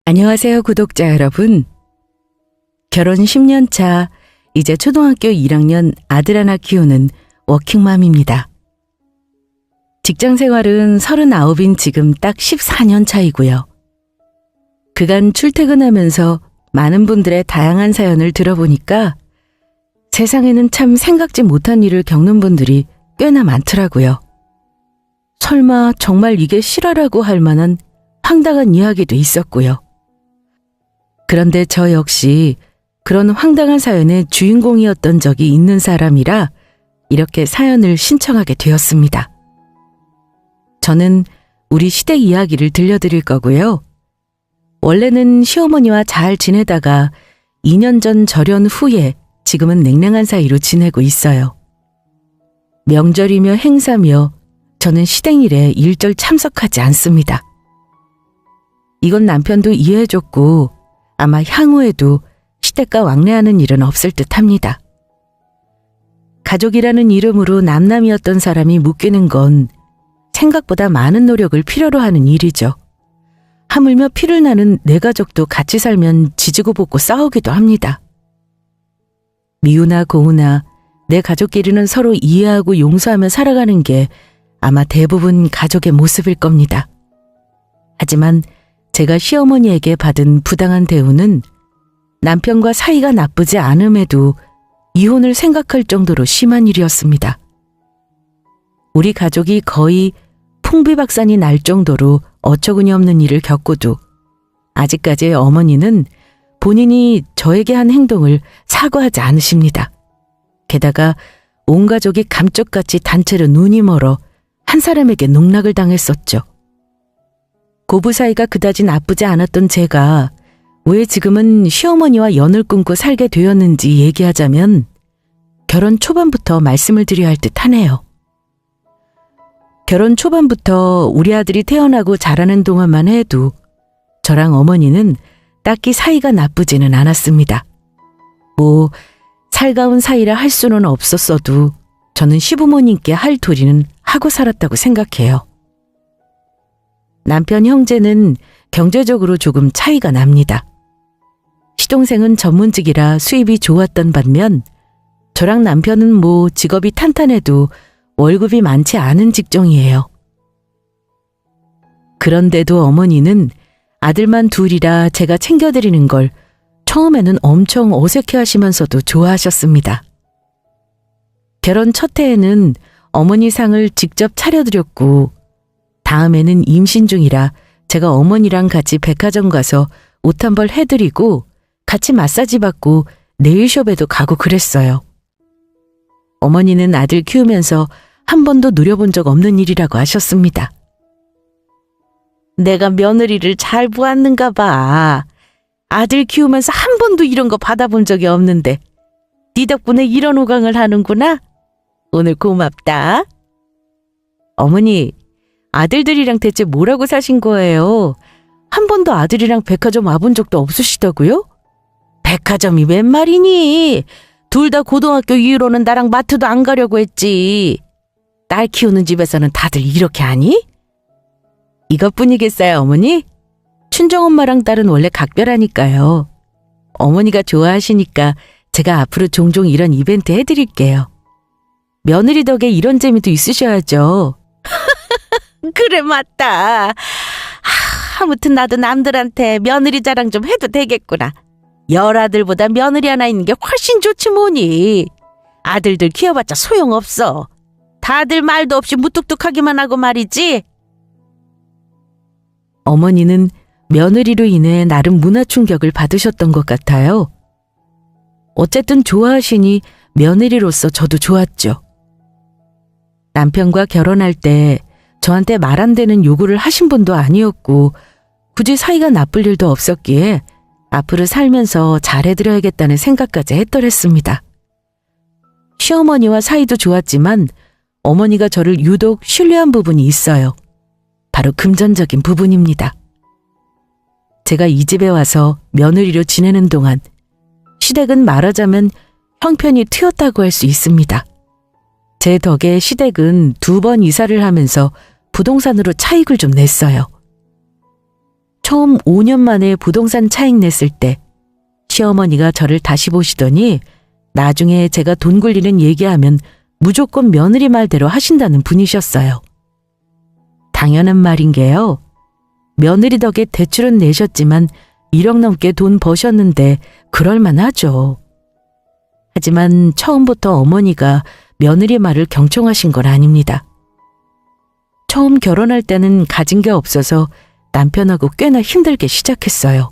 안녕하세요, 구독자 여러분. 결혼 10년 차, 이제 초등학교 1학년 아들 하나 키우는 워킹맘입니다. 직장 생활은 39인 지금 딱 14년 차이고요. 그간 출퇴근하면서 많은 분들의 다양한 사연을 들어보니까 세상에는 참 생각지 못한 일을 겪는 분들이 꽤나 많더라고요. 설마 정말 이게 실화라고 할 만한 황당한 이야기도 있었고요. 그런데 저 역시 그런 황당한 사연의 주인공이었던 적이 있는 사람이라 이렇게 사연을 신청하게 되었습니다. 저는 우리 시댁 이야기를 들려드릴 거고요. 원래는 시어머니와 잘 지내다가 2년 전 절연 후에 지금은 냉랭한 사이로 지내고 있어요. 명절이며 행사며 저는 시댁일에 일절 참석하지 않습니다. 이건 남편도 이해해줬고 아마 향후에도 시댁과 왕래하는 일은 없을 듯합니다. 가족이라는 이름으로 남남이었던 사람이 묶이는 건 생각보다 많은 노력을 필요로 하는 일이죠. 하물며 피를 나는 내 가족도 같이 살면 지지고 볶고 싸우기도 합니다. 미우나 고우나 내 가족끼리는 서로 이해하고 용서하며 살아가는 게 아마 대부분 가족의 모습일 겁니다. 하지만 제가 시어머니에게 받은 부당한 대우는 남편과 사이가 나쁘지 않음에도 이혼을 생각할 정도로 심한 일이었습니다. 우리 가족이 거의 풍비박산이 날 정도로 어처구니 없는 일을 겪고도 아직까지 어머니는 본인이 저에게 한 행동을 사과하지 않으십니다. 게다가 온 가족이 감쪽같이 단체로 눈이 멀어 한 사람에게 농락을 당했었죠. 고부 사이가 그다지 나쁘지 않았던 제가 왜 지금은 시어머니와 연을 끊고 살게 되었는지 얘기하자면 결혼 초반부터 말씀을 드려야 할 듯하네요. 결혼 초반부터 우리 아들이 태어나고 자라는 동안만 해도 저랑 어머니는 딱히 사이가 나쁘지는 않았습니다. 뭐 살가운 사이라 할 수는 없었어도 저는 시부모님께 할 도리는 하고 살았다고 생각해요. 남편 형제는 경제적으로 조금 차이가 납니다. 시동생은 전문직이라 수입이 좋았던 반면 저랑 남편은 뭐 직업이 탄탄해도 월급이 많지 않은 직종이에요. 그런데도 어머니는 아들만 둘이라 제가 챙겨드리는 걸 처음에는 엄청 어색해 하시면서도 좋아하셨습니다. 결혼 첫 해에는 어머니 상을 직접 차려드렸고 다음에는 임신 중이라 제가 어머니랑 같이 백화점 가서 옷 한 벌 해드리고 같이 마사지 받고 네일숍에도 가고 그랬어요. 어머니는 아들 키우면서 한 번도 누려본 적 없는 일이라고 하셨습니다. 내가 며느리를 잘 보았는가 봐. 아들 키우면서 한 번도 이런 거 받아본 적이 없는데 네 덕분에 이런 호강을 하는구나. 오늘 고맙다. 어머니, 아들들이랑 대체 뭐라고 사신 거예요? 한 번도 아들이랑 백화점 와본 적도 없으시다고요? 백화점이 웬 말이니? 둘 다 고등학교 이후로는 나랑 마트도 안 가려고 했지. 딸 키우는 집에서는 다들 이렇게 하니? 이것뿐이겠어요, 어머니? 친정엄마랑 딸은 원래 각별하니까요. 어머니가 좋아하시니까 제가 앞으로 종종 이런 이벤트 해드릴게요. 며느리 덕에 이런 재미도 있으셔야죠. 그래, 맞다. 아무튼 나도 남들한테 며느리 자랑 좀 해도 되겠구나. 열아들보다 며느리 하나 있는 게 훨씬 좋지 뭐니. 아들들 키워봤자 소용없어. 다들 말도 없이 무뚝뚝하기만 하고 말이지. 어머니는 며느리로 인해 나름 문화 충격을 받으셨던 것 같아요. 어쨌든 좋아하시니 며느리로서 저도 좋았죠. 남편과 결혼할 때 저한테 말 안 되는 요구를 하신 분도 아니었고 굳이 사이가 나쁠 일도 없었기에 앞으로 살면서 잘해드려야겠다는 생각까지 했더랬습니다. 시어머니와 사이도 좋았지만 어머니가 저를 유독 신뢰한 부분이 있어요. 바로 금전적인 부분입니다. 제가 이 집에 와서 며느리로 지내는 동안 시댁은 말하자면 형편이 트였다고 할 수 있습니다. 제 덕에 시댁은 2번 이사를 하면서 부동산으로 차익을 좀 냈어요. 처음 5년 만에 부동산 차익 냈을 때 시어머니가 저를 다시 보시더니 나중에 제가 돈 굴리는 얘기하면 무조건 며느리 말대로 하신다는 분이셨어요. 당연한 말인 게요. 며느리 덕에 대출은 내셨지만 1억 넘게 돈 버셨는데 그럴만하죠. 하지만 처음부터 어머니가 며느리 말을 경청하신 건 아닙니다. 처음 결혼할 때는 가진 게 없어서 남편하고 꽤나 힘들게 시작했어요.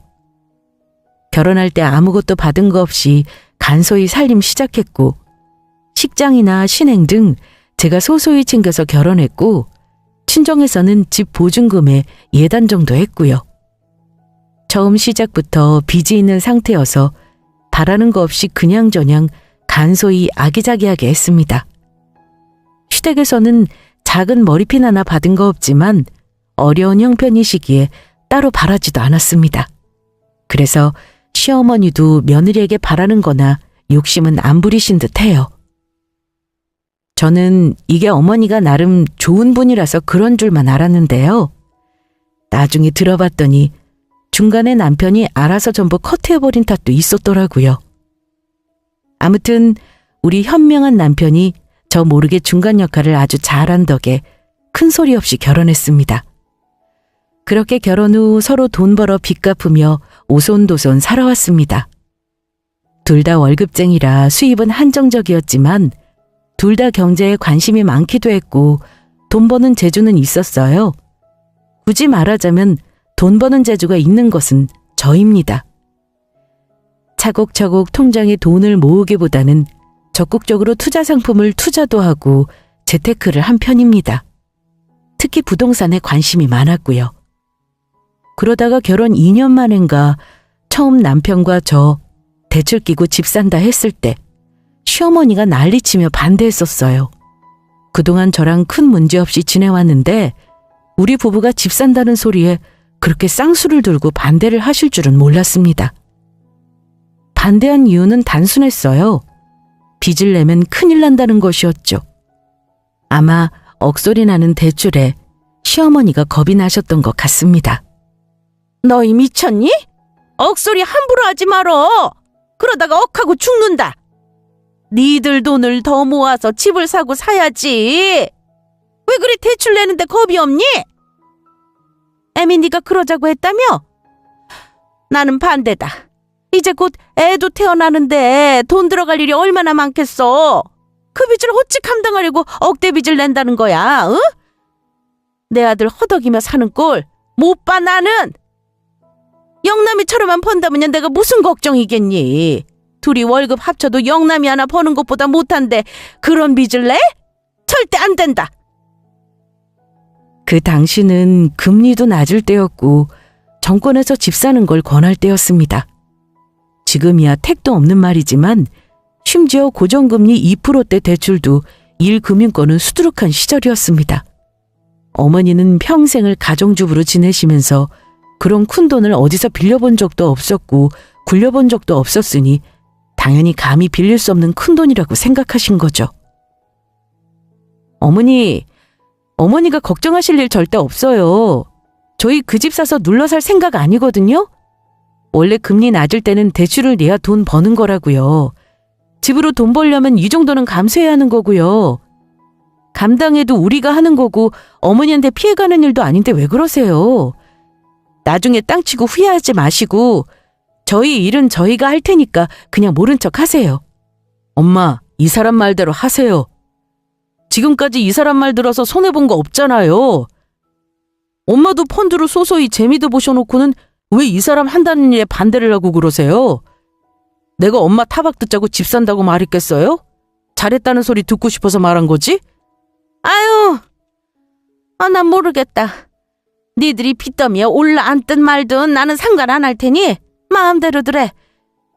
결혼할 때 아무것도 받은 거 없이 간소히 살림 시작했고 식장이나 신행 등 제가 소소히 챙겨서 결혼했고 친정에서는 집 보증금에 예단 정도 했고요. 처음 시작부터 빚이 있는 상태여서 바라는 거 없이 그냥저냥 간소히 아기자기하게 했습니다. 시댁에서는 작은 머리핀 하나 받은 거 없지만 어려운 형편이시기에 따로 바라지도 않았습니다. 그래서 시어머니도 며느리에게 바라는 거나 욕심은 안 부리신 듯해요. 저는 이게 어머니가 나름 좋은 분이라서 그런 줄만 알았는데요. 나중에 들어봤더니 중간에 남편이 알아서 전부 커트해버린 탓도 있었더라고요. 아무튼 우리 현명한 남편이 저 모르게 중간 역할을 아주 잘한 덕에 큰 소리 없이 결혼했습니다. 그렇게 결혼 후 서로 돈 벌어 빚 갚으며 오손도손 살아왔습니다. 둘 다 월급쟁이라 수입은 한정적이었지만 둘 다 경제에 관심이 많기도 했고 돈 버는 재주는 있었어요. 굳이 말하자면 돈 버는 재주가 있는 것은 저입니다. 차곡차곡 통장에 돈을 모으기보다는 적극적으로 투자 상품을 투자도 하고 재테크를 한 편입니다. 특히 부동산에 관심이 많았고요. 그러다가 결혼 2년 만인가 처음 남편과 저 대출 끼고 집 산다 했을 때 시어머니가 난리치며 반대했었어요. 그동안 저랑 큰 문제 없이 지내왔는데 우리 부부가 집 산다는 소리에 그렇게 쌍수를 들고 반대를 하실 줄은 몰랐습니다. 반대한 이유는 단순했어요. 빚을 내면 큰일 난다는 것이었죠. 아마 억소리 나는 대출에 시어머니가 겁이 나셨던 것 같습니다. 너희 미쳤니? 억소리 함부로 하지 말어. 그러다가 억하고 죽는다. 니들 돈을 더 모아서 집을 사고 사야지. 왜 그리 대출 내는데 겁이 없니? 애미 네가 그러자고 했다며? 나는 반대다. 이제 곧 애도 태어나는데 돈 들어갈 일이 얼마나 많겠어. 그 빚을 어찌 감당하려고 억대 빚을 낸다는 거야, 응? 내 아들 허덕이며 사는 꼴 못 봐 나는. 영남이처럼만 번다면 내가 무슨 걱정이겠니. 둘이 월급 합쳐도 영남이 하나 버는 것보다 못한데 그런 빚을 내? 절대 안 된다. 그 당시는 금리도 낮을 때였고 정권에서 집 사는 걸 권할 때였습니다. 지금이야 택도 없는 말이지만 심지어 고정금리 2%대 대출도 1금융권은 수두룩한 시절이었습니다. 어머니는 평생을 가정주부로 지내시면서 그런 큰 돈을 어디서 빌려본 적도 없었고 굴려본 적도 없었으니 당연히 감히 빌릴 수 없는 큰 돈이라고 생각하신 거죠. 어머니가 걱정하실 일 절대 없어요. 저희 그 집 사서 눌러 살 생각 아니거든요. 원래 금리 낮을 때는 대출을 내야 돈 버는 거라고요. 집으로 돈 벌려면 이 정도는 감수해야 하는 거고요. 감당해도 우리가 하는 거고 어머니한테 피해가는 일도 아닌데 왜 그러세요? 나중에 땅 치고 후회하지 마시고 저희 일은 저희가 할 테니까 그냥 모른 척 하세요. 엄마, 이 사람 말대로 하세요. 지금까지 이 사람 말 들어서 손해본 거 없잖아요. 엄마도 펀드로 소소히 재미도 보셔놓고는 왜 이 사람 한다는 일에 반대를 하고 그러세요? 내가 엄마 타박 듣자고 집 산다고 말했겠어요? 잘했다는 소리 듣고 싶어서 말한 거지? 아유, 난 모르겠다. 니들이 빚더미에 올라 앉든 말든 나는 상관 안 할 테니 마음대로들 해.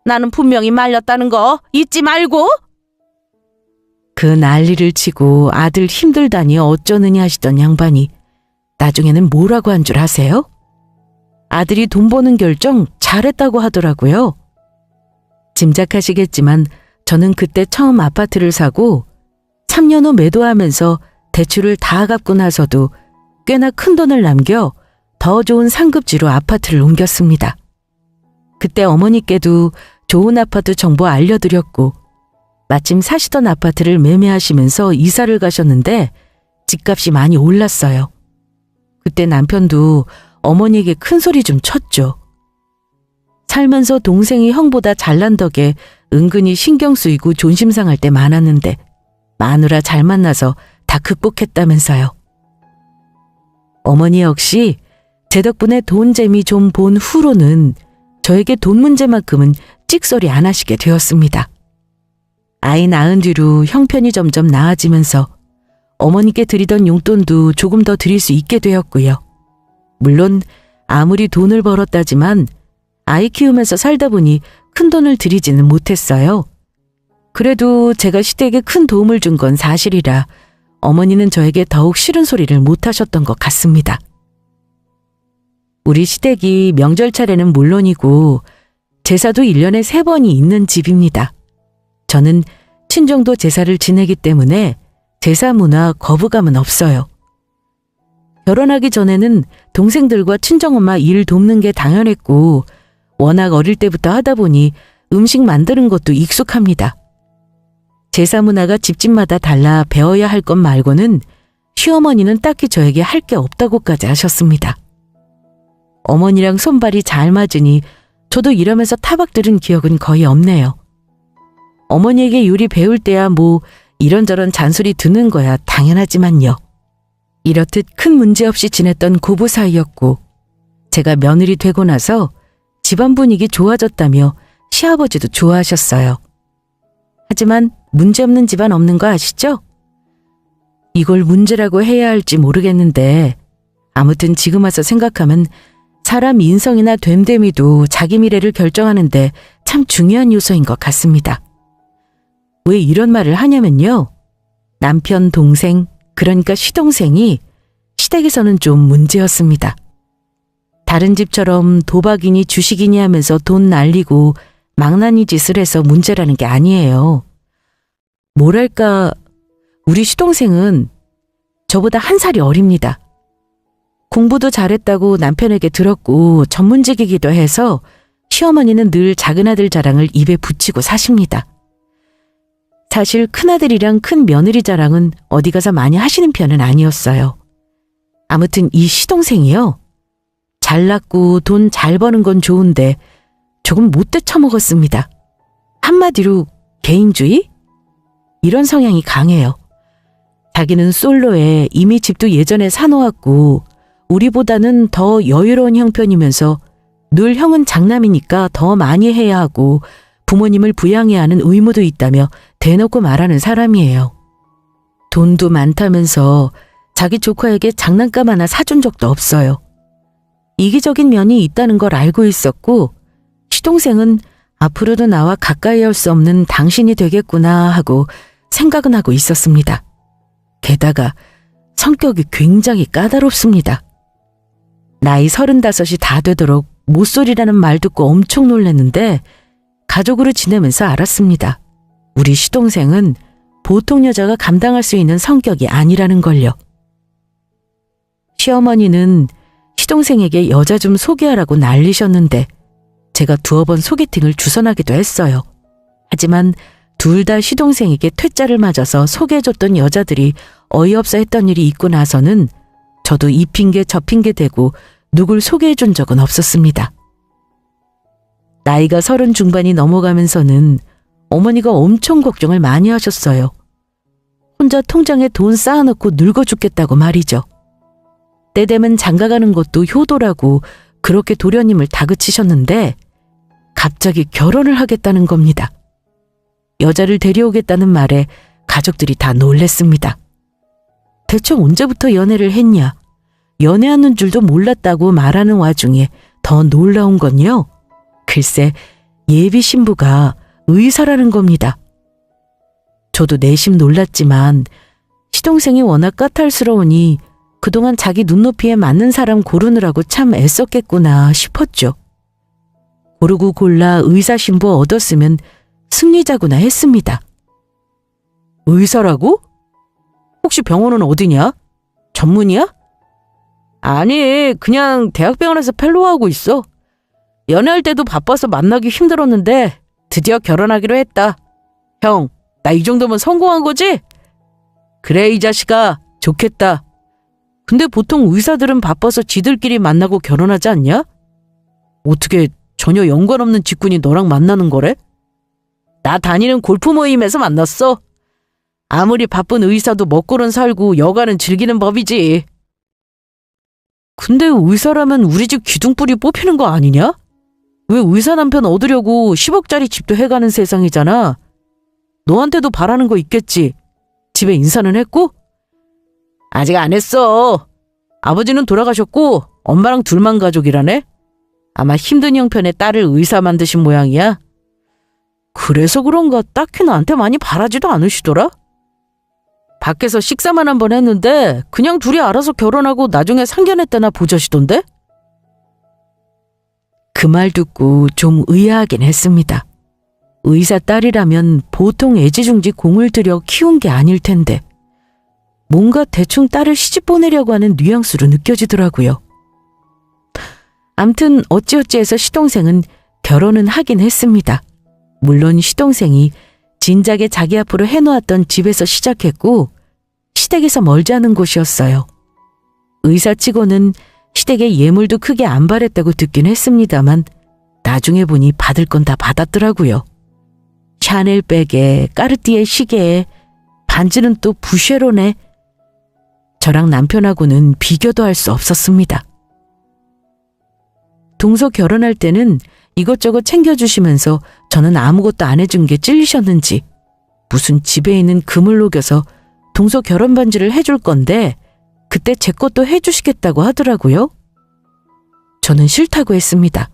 나는 분명히 말렸다는 거 잊지 말고. 그 난리를 치고 아들 힘들다니 어쩌느니 하시던 양반이 나중에는 뭐라고 한 줄 아세요? 아들이 돈 버는 결정 잘했다고 하더라고요. 짐작하시겠지만 저는 그때 처음 아파트를 사고 3년 후 매도하면서 대출을 다 갚고 나서도 꽤나 큰 돈을 남겨 더 좋은 상급지로 아파트를 옮겼습니다. 그때 어머니께도 좋은 아파트 정보 알려드렸고 마침 사시던 아파트를 매매하시면서 이사를 가셨는데 집값이 많이 올랐어요. 그때 남편도 어머니에게 큰 소리 좀 쳤죠. 살면서 동생이 형보다 잘난 덕에 은근히 신경 쓰이고 존심 상할 때 많았는데 마누라 잘 만나서 다 극복했다면서요. 어머니 역시 제 덕분에 돈 재미 좀 본 후로는 저에게 돈 문제만큼은 찍소리 안 하시게 되었습니다. 아이 낳은 뒤로 형편이 점점 나아지면서 어머니께 드리던 용돈도 조금 더 드릴 수 있게 되었고요. 물론 아무리 돈을 벌었다지만 아이 키우면서 살다 보니 큰 돈을 드리지는 못했어요. 그래도 제가 시댁에 큰 도움을 준 건 사실이라 어머니는 저에게 더욱 싫은 소리를 못 하셨던 것 같습니다. 우리 시댁이 명절 차례는 물론이고 제사도 1년에 3번이 있는 집입니다. 저는 친정도 제사를 지내기 때문에 제사 문화 거부감은 없어요. 결혼하기 전에는 동생들과 친정엄마 일 돕는 게 당연했고 워낙 어릴 때부터 하다 보니 음식 만드는 것도 익숙합니다. 제사 문화가 집집마다 달라 배워야 할 것 말고는 시어머니는 딱히 저에게 할 게 없다고까지 하셨습니다. 어머니랑 손발이 잘 맞으니 저도 이러면서 타박 들은 기억은 거의 없네요. 어머니에게 요리 배울 때야 뭐 이런저런 잔소리 듣는 거야 당연하지만요. 이렇듯 큰 문제 없이 지냈던 고부 사이였고 제가 며느리 되고 나서 집안 분위기 좋아졌다며 시아버지도 좋아하셨어요. 하지만 문제없는 집안 없는 거 아시죠? 이걸 문제라고 해야 할지 모르겠는데 아무튼 지금 와서 생각하면 사람 인성이나 됨됨이도 자기 미래를 결정하는데 참 중요한 요소인 것 같습니다. 왜 이런 말을 하냐면요. 남편 동생, 그러니까 시동생이 시댁에서는 좀 문제였습니다. 다른 집처럼 도박이니 주식이니 하면서 돈 날리고 망나니 짓을 해서 문제라는 게 아니에요. 뭐랄까, 우리 시동생은 저보다 1살이 어립니다. 공부도 잘했다고 남편에게 들었고 전문직이기도 해서 시어머니는 늘 작은아들 자랑을 입에 붙이고 사십니다. 사실 큰아들이랑 큰 며느리 자랑은 어디 가서 많이 하시는 편은 아니었어요. 아무튼 이 시동생이요. 잘났고 돈 잘 버는 건 좋은데 조금 못돼 처먹었습니다. 한마디로 개인주의? 이런 성향이 강해요. 자기는 솔로에 이미 집도 예전에 사놓았고 우리보다는 더 여유로운 형편이면서 늘 형은 장남이니까 더 많이 해야 하고 부모님을 부양해야 하는 의무도 있다며 대놓고 말하는 사람이에요. 돈도 많다면서 자기 조카에게 장난감 하나 사준 적도 없어요. 이기적인 면이 있다는 걸 알고 있었고 시동생은 앞으로도 나와 가까이 할 수 없는 당신이 되겠구나 하고 생각은 하고 있었습니다. 게다가 성격이 굉장히 까다롭습니다. 나이 35이 다 되도록 모쏠이라는 말 듣고 엄청 놀랐는데 가족으로 지내면서 알았습니다. 우리 시동생은 보통 여자가 감당할 수 있는 성격이 아니라는 걸요. 시어머니는 시동생에게 여자 좀 소개하라고 난리셨는데 제가 2번 소개팅을 주선하기도 했어요. 하지만 둘 다 시동생에게 퇴짜를 맞아서 소개해줬던 여자들이 어이없어 했던 일이 있고 나서는 저도 이 핑계 저 핑계 대고 누굴 소개해준 적은 없었습니다. 나이가 30 중반이 넘어가면서는 어머니가 엄청 걱정을 많이 하셨어요. 혼자 통장에 돈 쌓아놓고 늙어 죽겠다고 말이죠. 때 되면 장가가는 것도 효도라고 그렇게 도련님을 다그치셨는데 갑자기 결혼을 하겠다는 겁니다. 여자를 데려오겠다는 말에 가족들이 다 놀랬습니다. 대체 언제부터 연애를 했냐? 연애하는 줄도 몰랐다고 말하는 와중에 더 놀라운 건요. 글쎄 예비 신부가 의사라는 겁니다. 저도 내심 놀랐지만 시동생이 워낙 까탈스러우니 그동안 자기 눈높이에 맞는 사람 고르느라고 참 애썼겠구나 싶었죠. 고르고 골라 의사 신부 얻었으면 승리자구나 했습니다. 의사라고? 혹시 병원은 어디냐? 전문이야? 아니, 그냥 대학병원에서 펠로우하고 있어. 연애할 때도 바빠서 만나기 힘들었는데 드디어 결혼하기로 했다. 형, 나 이 정도면 성공한 거지? 그래, 이 자식아. 좋겠다. 근데 보통 의사들은 바빠서 지들끼리 만나고 결혼하지 않냐? 어떻게 전혀 연관 없는 직군이 너랑 만나는 거래? 나 다니는 골프 모임에서 만났어. 아무리 바쁜 의사도 먹고는 살고 여가는 즐기는 법이지. 근데 의사라면 우리 집 기둥뿌리 뽑히는 거 아니냐? 왜 의사 남편 얻으려고 10억짜리 집도 해가는 세상이잖아. 너한테도 바라는 거 있겠지. 집에 인사는 했고? 아직 안 했어. 아버지는 돌아가셨고 엄마랑 둘만 가족이라네. 아마 힘든 형편에 딸을 의사 만드신 모양이야. 그래서 그런가 딱히 나한테 많이 바라지도 않으시더라? 밖에서 식사만 한 번 했는데 그냥 둘이 알아서 결혼하고 나중에 상견례 때나 보자시던데? 그 말 듣고 좀 의아하긴 했습니다. 의사 딸이라면 보통 애지중지 공을 들여 키운 게 아닐 텐데 뭔가 대충 딸을 시집 보내려고 하는 뉘앙스로 느껴지더라고요. 암튼 어찌어찌해서 시동생은 결혼은 하긴 했습니다. 물론 시동생이 진작에 자기 앞으로 해놓았던 집에서 시작했고 시댁에서 멀지 않은 곳이었어요. 의사치고는 시댁에 예물도 크게 안 바랬다고 듣긴 했습니다만 나중에 보니 받을 건 다 받았더라고요. 샤넬 백에 까르띠에 시계에 반지는 또 부쉐로네. 저랑 남편하고는 비교도 할 수 없었습니다. 동서 결혼할 때는 이것저것 챙겨주시면서 저는 아무것도 안 해준 게 찔리셨는지 무슨 집에 있는 금을 녹여서 동서 결혼 반지를 해줄 건데 그때 제 것도 해주시겠다고 하더라고요. 저는 싫다고 했습니다.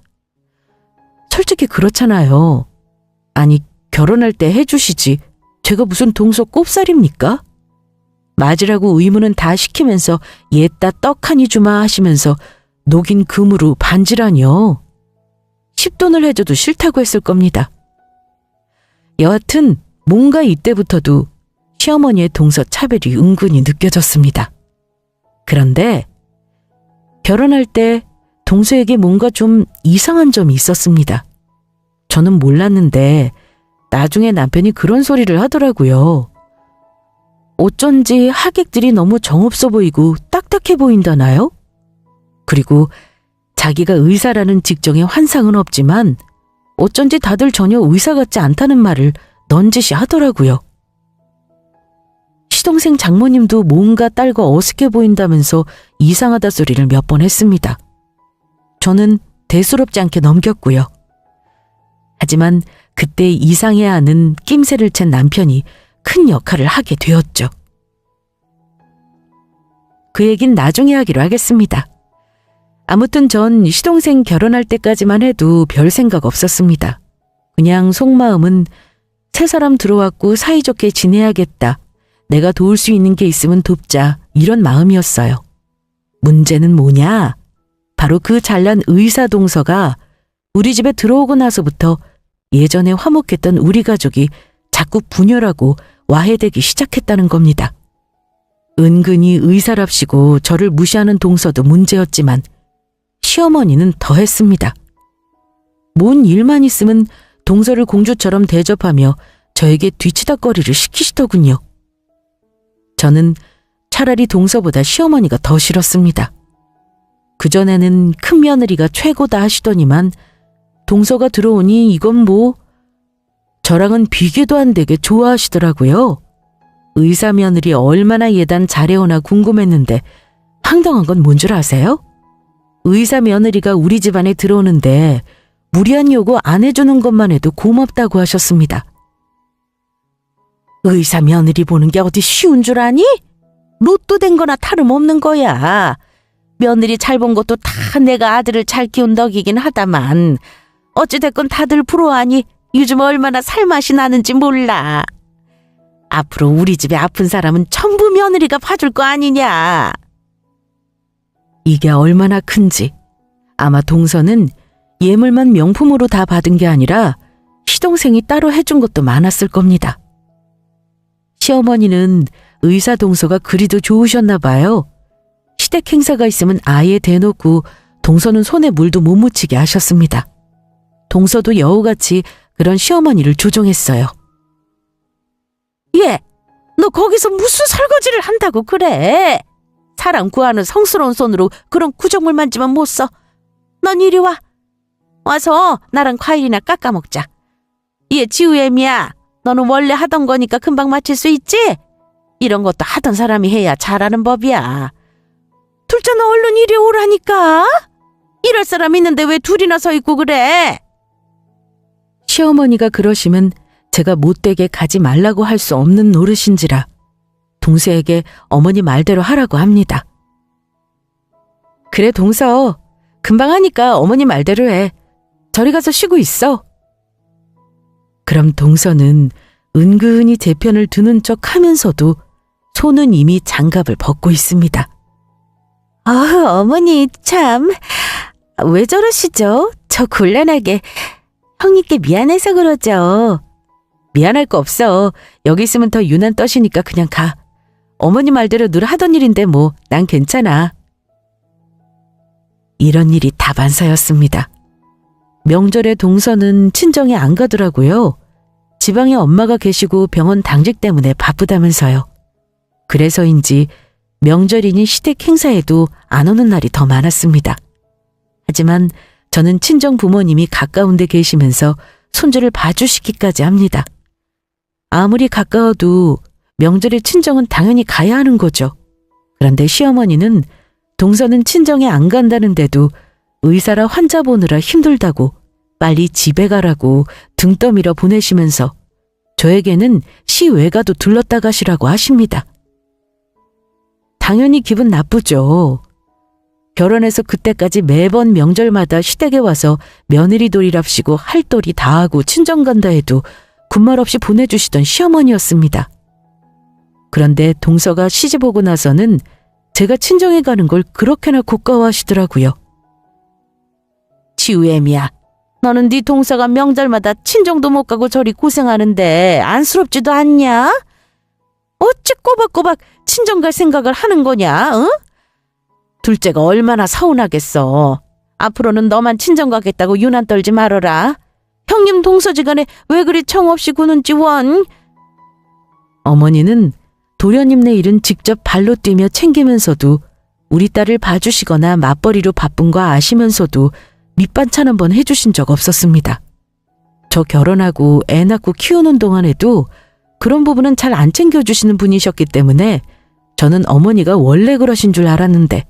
솔직히 그렇잖아요. 아니, 결혼할 때 해주시지 제가 무슨 동서 꼽살입니까? 맞으라고 의무는 다 시키면서 옛다 떡하니 주마 하시면서 녹인 금으로 반지라뇨. 10돈을 해줘도 싫다고 했을 겁니다. 여하튼 뭔가 이때부터도 시어머니의 동서 차별이 은근히 느껴졌습니다. 그런데 결혼할 때 동서에게 뭔가 좀 이상한 점이 있었습니다. 저는 몰랐는데 나중에 남편이 그런 소리를 하더라고요. 어쩐지 하객들이 너무 정없어 보이고 딱딱해 보인다나요? 그리고 자기가 의사라는 직종에 환상은 없지만 어쩐지 다들 전혀 의사 같지 않다는 말을 넌지시 하더라고요. 시동생 장모님도 뭔가 딸과 어색해 보인다면서 이상하다 소리를 몇 번 했습니다. 저는 대수롭지 않게 넘겼고요. 하지만 그때 이상해야 하는 낌새를 챈 남편이 큰 역할을 하게 되었죠. 그 얘긴 나중에 하기로 하겠습니다. 아무튼 전 시동생 결혼할 때까지만 해도 별 생각 없었습니다. 그냥 속마음은 새 사람 들어왔고 사이좋게 지내야겠다. 내가 도울 수 있는 게 있으면 돕자. 이런 마음이었어요. 문제는 뭐냐? 바로 그 잘난 의사 동서가 우리 집에 들어오고 나서부터 예전에 화목했던 우리 가족이 자꾸 분열하고 와해되기 시작했다는 겁니다. 은근히 의사랍시고 저를 무시하는 동서도 문제였지만 시어머니는 더했습니다. 뭔 일만 있으면 동서를 공주처럼 대접하며 저에게 뒤치다꺼리를 시키시더군요. 저는 차라리 동서보다 시어머니가 더 싫었습니다. 그전에는 큰 며느리가 최고다 하시더니만 동서가 들어오니 이건 뭐 저랑은 비교도 안 되게 좋아하시더라고요. 의사 며느리 얼마나 예단 잘해오나 궁금했는데 황당한 건 뭔 줄 아세요? 의사 며느리가 우리 집안에 들어오는데 무리한 요구 안 해주는 것만 해도 고맙다고 하셨습니다. 의사 며느리 보는 게 어디 쉬운 줄 아니? 로또 된 거나 다름없는 거야. 며느리 잘 본 것도 다 내가 아들을 잘 키운 덕이긴 하다만 어찌됐건 다들 부러워하니 요즘 얼마나 살맛이 나는지 몰라. 앞으로 우리 집에 아픈 사람은 전부 며느리가 봐줄 거 아니냐. 이게 얼마나 큰지 아마 동서는 예물만 명품으로 다 받은 게 아니라 시동생이 따로 해준 것도 많았을 겁니다. 시어머니는 의사 동서가 그리도 좋으셨나 봐요. 시댁 행사가 있으면 아예 대놓고 동서는 손에 물도 못 묻히게 하셨습니다. 동서도 여우같이 그런 시어머니를 조종했어요. 얘, 너 거기서 무슨 설거지를 한다고 그래? 사람 구하는 성스러운 손으로 그런 구정물 만지면 못 써. 넌 이리 와. 와서 나랑 과일이나 깎아 먹자. 얘 지우애미야, 너는 원래 하던 거니까 금방 맞힐 수 있지? 이런 것도 하던 사람이 해야 잘하는 법이야. 둘째 너 얼른 이리 오라니까. 이럴 사람 있는데 왜 둘이나 서 있고 그래? 시어머니가 그러시면 제가 못되게 가지 말라고 할 수 없는 노릇인지라 동서에게 어머니 말대로 하라고 합니다. 그래 동서, 금방 하니까 어머니 말대로 해. 저리 가서 쉬고 있어. 그럼 동서는 은근히 제 편을 드는 척 하면서도 손은 이미 장갑을 벗고 있습니다. 어머니 참, 왜 저러시죠? 저 곤란하게. 형님께 미안해서 그러죠. 미안할 거 없어. 여기 있으면 더 유난 떠시니까 그냥 가. 어머니 말대로 늘 하던 일인데 뭐 난 괜찮아. 이런 일이 다반사였습니다. 명절에 동서는 친정에 안 가더라고요. 지방에 엄마가 계시고 병원 당직 때문에 바쁘다면서요. 그래서인지 명절이니 시댁 행사에도 안 오는 날이 더 많았습니다. 하지만 저는 친정 부모님이 가까운 데 계시면서 손주를 봐주시기까지 합니다. 아무리 가까워도 명절에 친정은 당연히 가야 하는 거죠. 그런데 시어머니는 동서는 친정에 안 간다는데도 의사라 환자 보느라 힘들다고 빨리 집에 가라고 등 떠밀어 보내시면서 저에게는 시 외가도 들렀다 가시라고 하십니다. 당연히 기분 나쁘죠. 결혼해서 그때까지 매번 명절마다 시댁에 와서 며느리 돌이랍시고 할 도리 다 하고 친정 간다 해도 군말 없이 보내주시던 시어머니였습니다. 그런데 동서가 시집 오고 나서는 제가 친정에 가는 걸 그렇게나 고가워하시더라고요. 지우애미야, 너는 네 동서가 명절마다 친정도 못 가고 저리 고생하는데 안쓰럽지도 않냐? 어찌 꼬박꼬박 친정 갈 생각을 하는 거냐? 응? 둘째가 얼마나 서운하겠어. 앞으로는 너만 친정 가겠다고 유난 떨지 말어라. 형님 동서지간에 왜 그리 정없이 구는지 원. 어머니는 도련님네 일은 직접 발로 뛰며 챙기면서도 우리 딸을 봐주시거나 맞벌이로 바쁜 거 아시면서도 밑반찬 한번 해주신 적 없었습니다. 저 결혼하고 애 낳고 키우는 동안에도 그런 부분은 잘 안 챙겨주시는 분이셨기 때문에 저는 어머니가 원래 그러신 줄 알았는데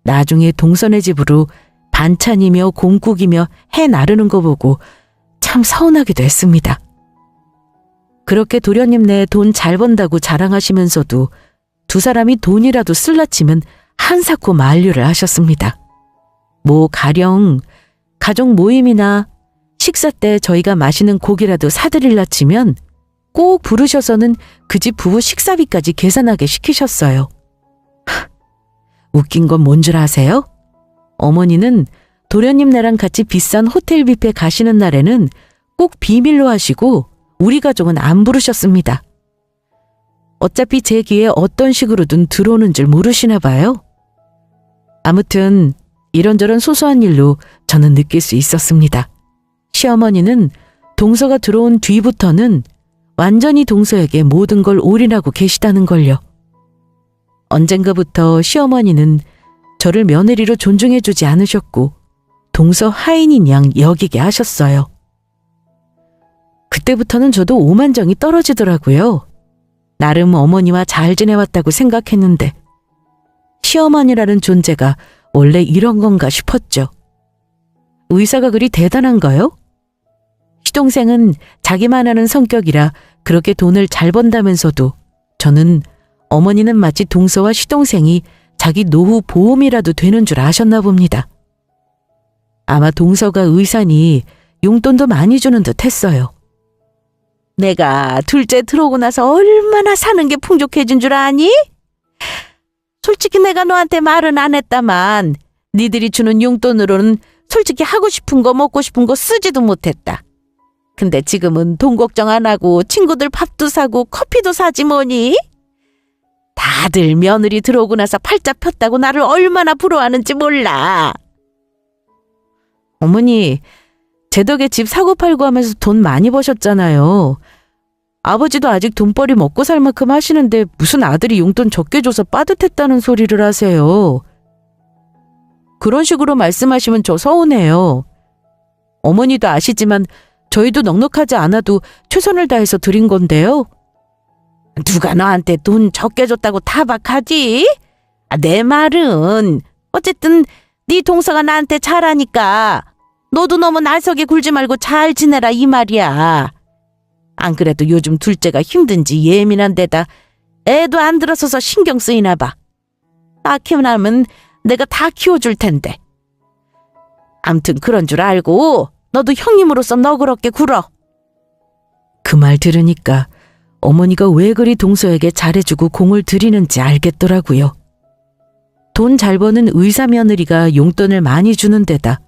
나중에 동서네 집으로 반찬이며 공국이며 해 나르는 거 보고 참 서운하기도 했습니다. 그렇게 도련님네 돈 잘 번다고 자랑하시면서도 두 사람이 돈이라도 쓸라 치면 한사코 만류를 하셨습니다. 뭐 가령 가족 모임이나 식사 때 저희가 마시는 고기라도 사드릴라 치면 꼭 부르셔서는 그 집 부부 식사비까지 계산하게 시키셨어요. 웃긴 건 뭔 줄 아세요? 어머니는 도련님네랑 같이 비싼 호텔 뷔페 가시는 날에는 꼭 비밀로 하시고 우리 가족은 안 부르셨습니다. 어차피 제 귀에 어떤 식으로든 들어오는 줄 모르시나 봐요. 아무튼 이런저런 소소한 일로 저는 느낄 수 있었습니다. 시어머니는 동서가 들어온 뒤부터는 완전히 동서에게 모든 걸 올인하고 계시다는 걸요. 언젠가부터 시어머니는 저를 며느리로 존중해주지 않으셨고 동서 하인인 양 여기게 하셨어요. 그때부터는 저도 오만정이 떨어지더라고요. 나름 어머니와 잘 지내왔다고 생각했는데 시어머니라는 존재가 원래 이런 건가 싶었죠. 의사가 그리 대단한가요? 시동생은 자기만 하는 성격이라 그렇게 돈을 잘 번다면서도 저는 어머니는 마치 동서와 시동생이 자기 노후 보험이라도 되는 줄 아셨나 봅니다. 아마 동서가 의사니 용돈도 많이 주는 듯 했어요. 내가 둘째 들어오고 나서 얼마나 사는 게 풍족해진 줄 아니? 솔직히 내가 너한테 말은 안 했다만 니들이 주는 용돈으로는 솔직히 하고 싶은 거 먹고 싶은 거 쓰지도 못했다. 근데 지금은 돈 걱정 안 하고 친구들 밥도 사고 커피도 사지 뭐니? 다들 며느리 들어오고 나서 팔자 폈다고 나를 얼마나 부러워하는지 몰라. 어머니, 제 덕에 집 사고 팔고 하면서 돈 많이 버셨잖아요. 아버지도 아직 돈벌이 먹고 살 만큼 하시는데 무슨 아들이 용돈 적게 줘서 빠듯했다는 소리를 하세요. 그런 식으로 말씀하시면 저 서운해요. 어머니도 아시지만 저희도 넉넉하지 않아도 최선을 다해서 드린 건데요. 누가 너한테 돈 적게 줬다고 타박하지? 내 말은 어쨌든 네 동서가 나한테 잘하니까 너도 너무 나석에 굴지 말고 잘 지내라 이 말이야. 안 그래도 요즘 둘째가 힘든지 예민한 데다 애도 안 들어서서 신경 쓰이나 봐. 키우나면 내가 다 키워줄 텐데. 암튼 그런 줄 알고 너도 형님으로서 너그럽게 굴어. 그 말 들으니까 어머니가 왜 그리 동서에게 잘해주고 공을 들이는지 알겠더라고요. 돈 잘 버는 의사 며느리가 용돈을 많이 주는 데다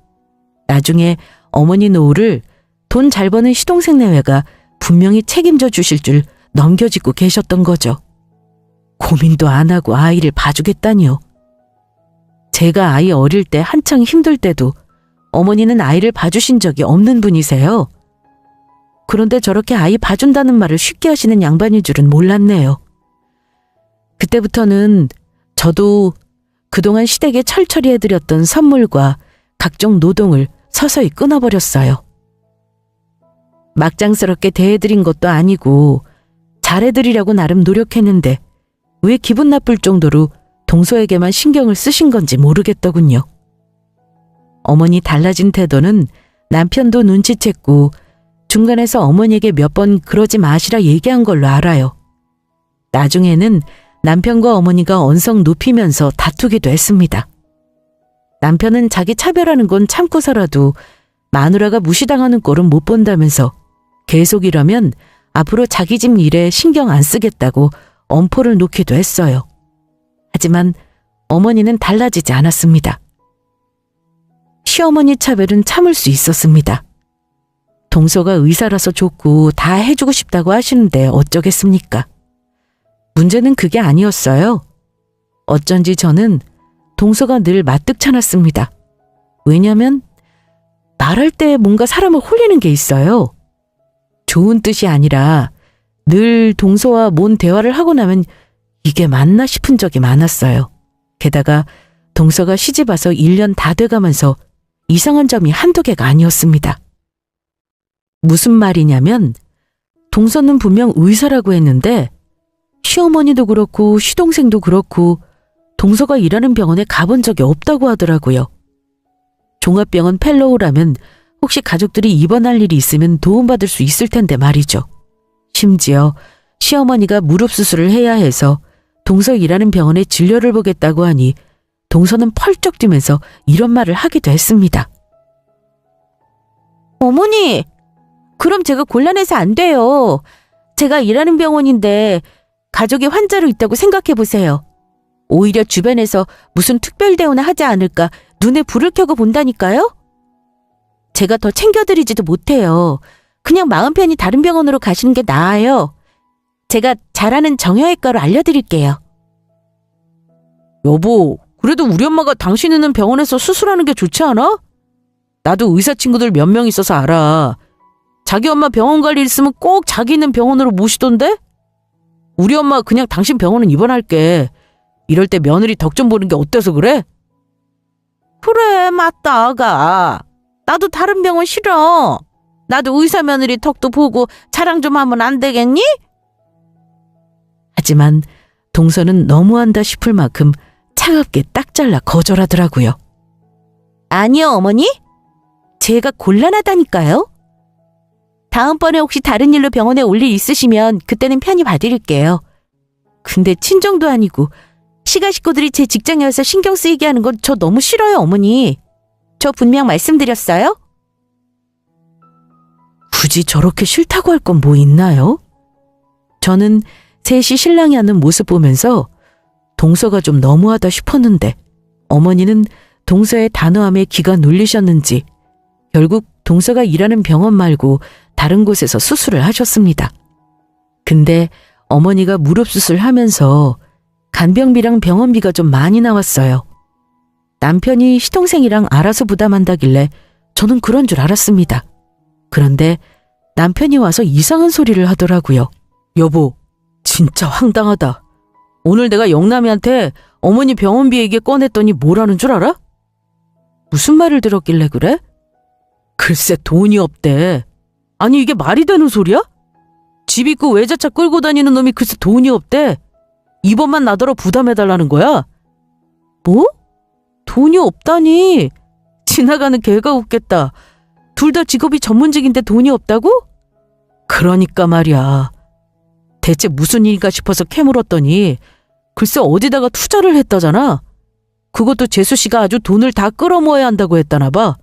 나중에 어머니 노후를 돈 잘 버는 시동생 내외가 분명히 책임져 주실 줄 넘겨짚고 계셨던 거죠. 고민도 안 하고 아이를 봐주겠다니요. 제가 아이 어릴 때 한창 힘들 때도 어머니는 아이를 봐주신 적이 없는 분이세요. 그런데 저렇게 아이 봐준다는 말을 쉽게 하시는 양반인 줄은 몰랐네요. 그때부터는 저도 그동안 시댁에 철철히 해드렸던 선물과 각종 노동을 서서히 끊어버렸어요. 막장스럽게 대해드린 것도 아니고 잘해드리려고 나름 노력했는데 왜 기분 나쁠 정도로 동서에게만 신경을 쓰신 건지 모르겠더군요. 어머니 달라진 태도는 남편도 눈치챘고 중간에서 어머니에게 몇 번 그러지 마시라 얘기한 걸로 알아요. 나중에는 남편과 어머니가 언성 높이면서 다투기도 했습니다. 남편은 자기 차별하는 건 참고서라도 마누라가 무시당하는 꼴은 못 본다면서 계속 이러면 앞으로 자기 집 일에 신경 안 쓰겠다고 엄포를 놓기도 했어요. 하지만 어머니는 달라지지 않았습니다. 시어머니 차별은 참을 수 있었습니다. 동서가 의사라서 좋고 다 해주고 싶다고 하시는데 어쩌겠습니까? 문제는 그게 아니었어요. 어쩐지 저는 동서가 늘 마뜩찮았습니다. 왜냐면 말할 때 뭔가 사람을 홀리는 게 있어요. 좋은 뜻이 아니라 늘 동서와 뭔 대화를 하고 나면 이게 맞나 싶은 적이 많았어요. 게다가 동서가 시집와서 1년 다 돼가면서 이상한 점이 한두 개가 아니었습니다. 무슨 말이냐면 동서는 분명 의사라고 했는데 시어머니도 그렇고 시동생도 그렇고 동서가 일하는 병원에 가본 적이 없다고 하더라고요. 종합병원 펠로우라면 혹시 가족들이 입원할 일이 있으면 도움받을 수 있을 텐데 말이죠. 심지어 시어머니가 무릎 수술을 해야 해서 동서 일하는 병원에 진료를 보겠다고 하니 동서는 펄쩍 뛰면서 이런 말을 하기도 했습니다. 어머니, 그럼 제가 곤란해서 안 돼요. 제가 일하는 병원인데 가족이 환자로 있다고 생각해 보세요. 오히려 주변에서 무슨 특별 대우나 하지 않을까 눈에 불을 켜고 본다니까요? 제가 더 챙겨드리지도 못해요. 그냥 마음 편히 다른 병원으로 가시는 게 나아요. 제가 잘 아는 정형외과로 알려드릴게요. 여보, 그래도 우리 엄마가 당신 있는 병원에서 수술하는 게 좋지 않아? 나도 의사 친구들 몇 명 있어서 알아. 자기 엄마 병원 갈 일 있으면 꼭 자기 있는 병원으로 모시던데? 우리 엄마 그냥 당신 병원은 입원할게. 이럴 때 며느리 덕 좀 보는 게 어때서 그래? 그래, 맞다, 아가. 나도 다른 병원 싫어. 나도 의사 며느리 덕도 보고 자랑 좀 하면 안 되겠니? 하지만 동서는 너무한다 싶을 만큼 차갑게 딱 잘라 거절하더라고요. 아니요, 어머니. 제가 곤란하다니까요. 다음번에 혹시 다른 일로 병원에 올 일 있으시면 그때는 편히 봐드릴게요. 근데 친정도 아니고 시가 식구들이 제 직장에 와서 신경 쓰이게 하는 건 저 너무 싫어요, 어머니. 저 분명 말씀드렸어요? 굳이 저렇게 싫다고 할 건 뭐 있나요? 저는 셋이 신랑이 하는 모습 보면서 동서가 좀 너무하다 싶었는데 어머니는 동서의 단호함에 기가 눌리셨는지 결국 동서가 일하는 병원 말고 다른 곳에서 수술을 하셨습니다. 근데 어머니가 무릎 수술하면서 간병비랑 병원비가 좀 많이 나왔어요. 남편이 시동생이랑 알아서 부담한다길래 저는 그런 줄 알았습니다. 그런데 남편이 와서 이상한 소리를 하더라고요. 여보, 진짜 황당하다. 오늘 내가 영남이한테 어머니 병원비 얘기 꺼냈더니 뭐라는 줄 알아? 무슨 말을 들었길래 그래? 글쎄 돈이 없대. 아니 이게 말이 되는 소리야? 집 있고 외제차 끌고 다니는 놈이 글쎄 돈이 없대. 이번만 나더러 부담해달라는 거야? 뭐? 돈이 없다니. 지나가는 개가 웃겠다. 둘 다 직업이 전문직인데 돈이 없다고? 그러니까 말이야. 대체 무슨 일인가 싶어서 캐물었더니 글쎄 어디다가 투자를 했다잖아. 그것도 재수 씨가 아주 돈을 다 끌어모아야 한다고 했다나 봐.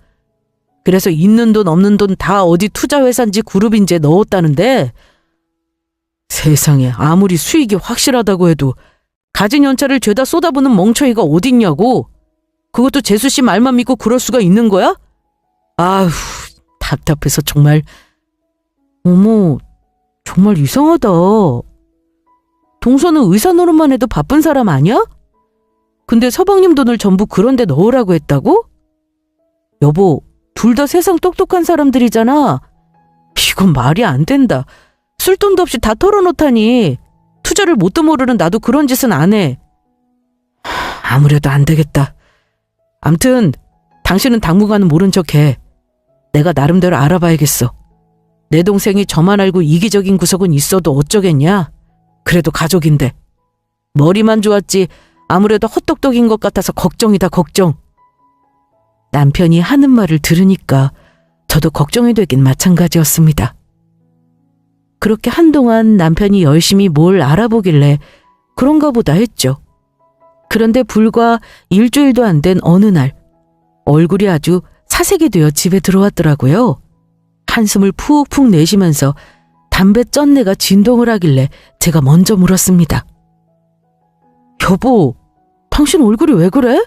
그래서 있는 돈 없는 돈 다 어디 투자회사인지 그룹인지에 넣었다는데 세상에 아무리 수익이 확실하다고 해도 가진 연차를 죄다 쏟아부는 멍청이가 어딨냐고. 그것도 재수 씨 말만 믿고 그럴 수가 있는 거야? 아휴 답답해서 정말. 어머 정말 이상하다. 동서는 의사 노릇만 해도 바쁜 사람 아니야? 근데 서방님 돈을 전부 그런 데 넣으라고 했다고? 여보, 둘 다 세상 똑똑한 사람들이잖아. 이건 말이 안 된다. 쓸돈도 없이 다 털어놓다니. 투자를 뭣도 모르는 나도 그런 짓은 안 해. 아무래도 안 되겠다. 암튼 당신은 당분간은 모른 척해. 내가 나름대로 알아봐야겠어. 내 동생이 저만 알고 이기적인 구석은 있어도 어쩌겠냐. 그래도 가족인데. 머리만 좋았지 아무래도 헛똑똑인 것 같아서 걱정이다 걱정. 남편이 하는 말을 들으니까 저도 걱정이 되긴 마찬가지였습니다. 그렇게 한동안 남편이 열심히 뭘 알아보길래 그런가 보다 했죠. 그런데 불과 일주일도 안 된 어느 날 얼굴이 아주 사색이 되어 집에 들어왔더라고요. 한숨을 푹푹 내쉬면서 담배 쩐내가 진동을 하길래 제가 먼저 물었습니다. 여보, 당신 얼굴이 왜 그래?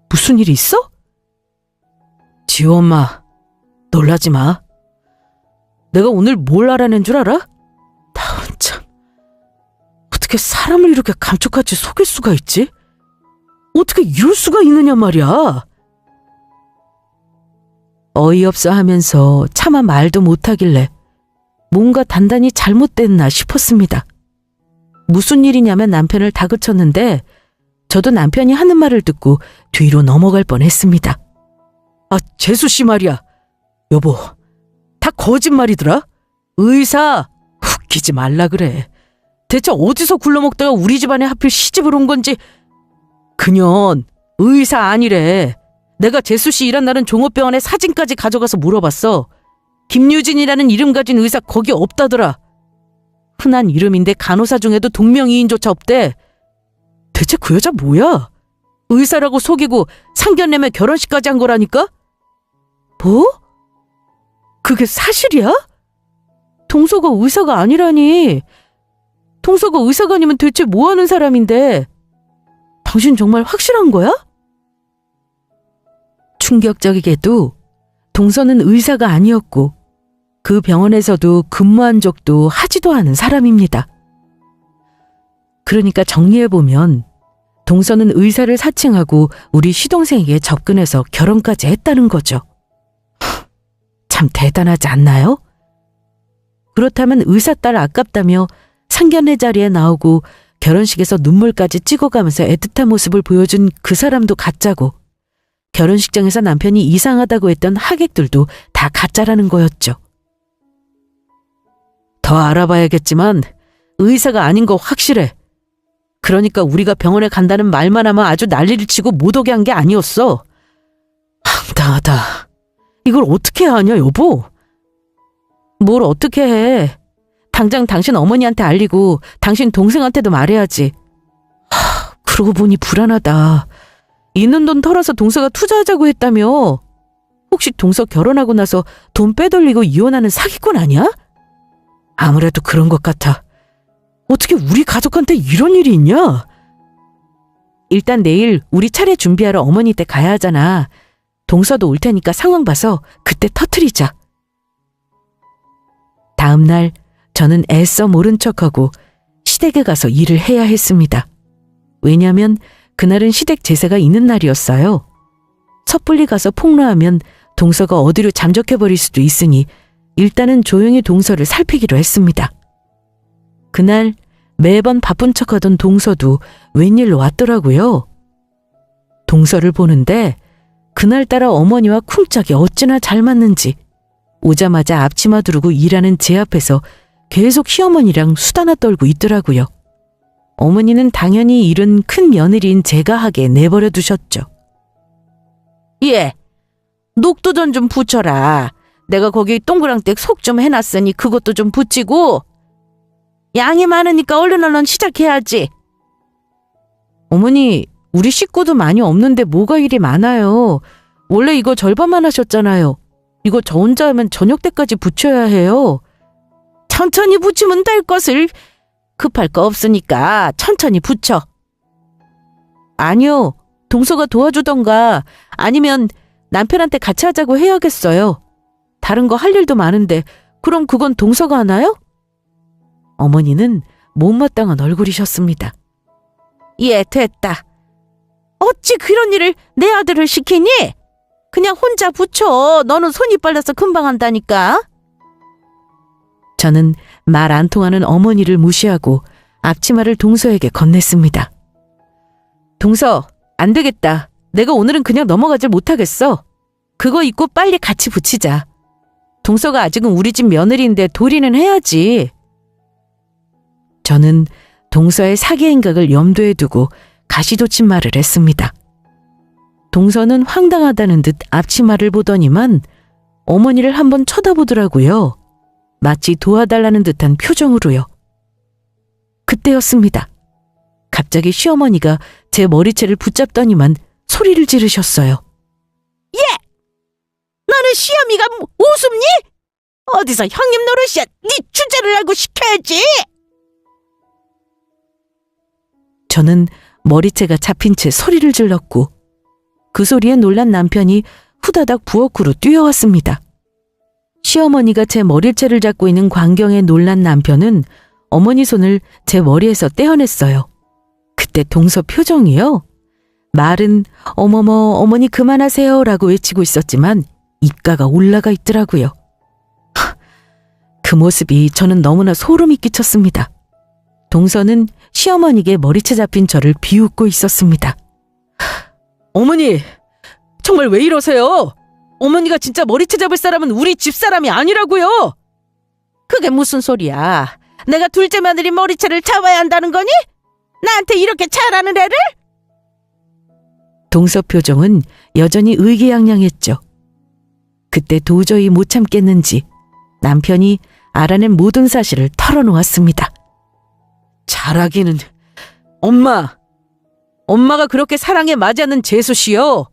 무슨 일 있어? 지호 엄마, 놀라지 마. 내가 오늘 뭘 알아낸 줄 알아? 나 참, 어떻게 사람을 이렇게 감쪽같이 속일 수가 있지? 어떻게 이럴 수가 있느냐 말이야. 어이없어 하면서 차마 말도 못하길래 뭔가 단단히 잘못됐나 싶었습니다. 무슨 일이냐면 남편을 다그쳤는데 저도 남편이 하는 말을 듣고 뒤로 넘어갈 뻔했습니다. 아, 재수 씨 말이야. 여보, 다 거짓말이더라. 의사, 웃기지 말라 그래. 대체 어디서 굴러먹다가 우리 집안에 하필 시집을 온 건지. 그년 의사 아니래. 내가 재수 씨 일한 날은 종업병원에 사진까지 가져가서 물어봤어. 김유진이라는 이름 가진 의사 거기 없다더라. 흔한 이름인데 간호사 중에도 동명이인조차 없대. 대체 그 여자 뭐야? 의사라고 속이고 상견례매 결혼식까지 한 거라니까? 뭐? 그게 사실이야? 동서가 의사가 아니라니. 동서가 의사가 아니면 대체 뭐 하는 사람인데? 당신 정말 확실한 거야? 충격적이게도 동서는 의사가 아니었고 그 병원에서도 근무한 적도 하지도 않은 사람입니다. 그러니까 정리해보면 동서는 의사를 사칭하고 우리 시동생에게 접근해서 결혼까지 했다는 거죠. 참 대단하지 않나요? 그렇다면 의사딸 아깝다며 상견례 자리에 나오고 결혼식에서 눈물까지 찍어가면서 애틋한 모습을 보여준 그 사람도 가짜고 결혼식장에서 남편이 이상하다고 했던 하객들도 다 가짜라는 거였죠. 더 알아봐야겠지만 의사가 아닌 거 확실해. 그러니까 우리가 병원에 간다는 말만 하면 아주 난리를 치고 못 오게 한 게 아니었어. 황당하다. 이걸 어떻게 하냐 여보? 뭘 어떻게 해. 당장 당신 어머니한테 알리고 당신 동생한테도 말해야지. 그러고 보니 불안하다. 있는 돈 털어서 동서가 투자하자고 했다며. 혹시 동서 결혼하고 나서 돈 빼돌리고 이혼하는 사기꾼 아니야? 아무래도 그런 것 같아. 어떻게 우리 가족한테 이런 일이 있냐? 일단 내일 우리 차례 준비하러 어머니 댁 가야 하잖아. 동서도 올 테니까 상황 봐서 그때 터트리자. 다음 날 저는 애써 모른 척하고 시댁에 가서 일을 해야 했습니다. 왜냐면 그날은 시댁 제사가 있는 날이었어요. 섣불리 가서 폭로하면 동서가 어디로 잠적해버릴 수도 있으니 일단은 조용히 동서를 살피기로 했습니다. 그날 매번 바쁜 척하던 동서도 웬일로 왔더라고요. 동서를 보는데 그날따라 어머니와 쿵짝이 어찌나 잘 맞는지 오자마자 앞치마 두르고 일하는 제 앞에서 계속 시어머니랑 수다나 떨고 있더라고요. 어머니는 당연히 일은 큰 며느리인 제가 하게 내버려 두셨죠. 예, 녹두전 좀 부쳐라. 내가 거기 동그랑댁 속 좀 해놨으니 그것도 좀 부치고. 양이 많으니까 얼른 시작해야지. 어머니, 우리 식구도 많이 없는데 뭐가 일이 많아요. 원래 이거 절반만 하셨잖아요. 이거 저 혼자 하면 저녁 때까지 부쳐야 해요. 천천히 부치면 될 것을. 급할 거 없으니까 천천히 부쳐. 아니요, 동서가 도와주던가 아니면 남편한테 같이 하자고 해야겠어요. 다른 거 할 일도 많은데 그럼 그건 동서가 하나요? 어머니는 못마땅한 얼굴이셨습니다. 예, 됐다. 어찌 그런 일을 내 아들을 시키니? 그냥 혼자 부쳐. 너는 손이 빨라서 금방 한다니까. 저는 말 안 통하는 어머니를 무시하고 앞치마를 동서에게 건넸습니다. 동서, 안 되겠다. 내가 오늘은 그냥 넘어가질 못하겠어. 그거 입고 빨리 같이 붙이자. 동서가 아직은 우리 집 며느리인데 도리는 해야지. 저는 동서의 사기 행각을 염두에 두고 가시돋친 말을 했습니다. 동서는 황당하다는 듯 앞치마를 보더니만 어머니를 한번 쳐다보더라고요. 마치 도와달라는 듯한 표정으로요. 그때였습니다. 갑자기 시어머니가 제 머리채를 붙잡더니만 소리를 지르셨어요. 예! 너는 시어미가 우습니? 어디서 형님 노릇이야. 네 주제를 알고 시켜야지. 저는 머리채가 잡힌 채 소리를 질렀고 그 소리에 놀란 남편이 후다닥 부엌으로 뛰어왔습니다. 시어머니가 제 머리채를 잡고 있는 광경에 놀란 남편은 어머니 손을 제 머리에서 떼어냈어요. 그때 동서 표정이요. 말은 어머머 어머니 그만하세요 라고 외치고 있었지만 입가가 올라가 있더라고요. 그 모습이 저는 너무나 소름이 끼쳤습니다. 동서는 시어머니에게 머리채 잡힌 저를 비웃고 있었습니다. 어머니, 정말 왜 이러세요? 어머니가 진짜 머리채 잡을 사람은 우리 집사람이 아니라고요. 그게 무슨 소리야? 내가 둘째 며느리 머리채를 잡아야 한다는 거니? 나한테 이렇게 잘하는 애를? 동서 표정은 여전히 의기양양했죠. 그때 도저히 못 참겠는지 남편이 알아낸 모든 사실을 털어놓았습니다. 잘하기는... 엄마가 그렇게 사랑에 맞지 않는 재수씨요.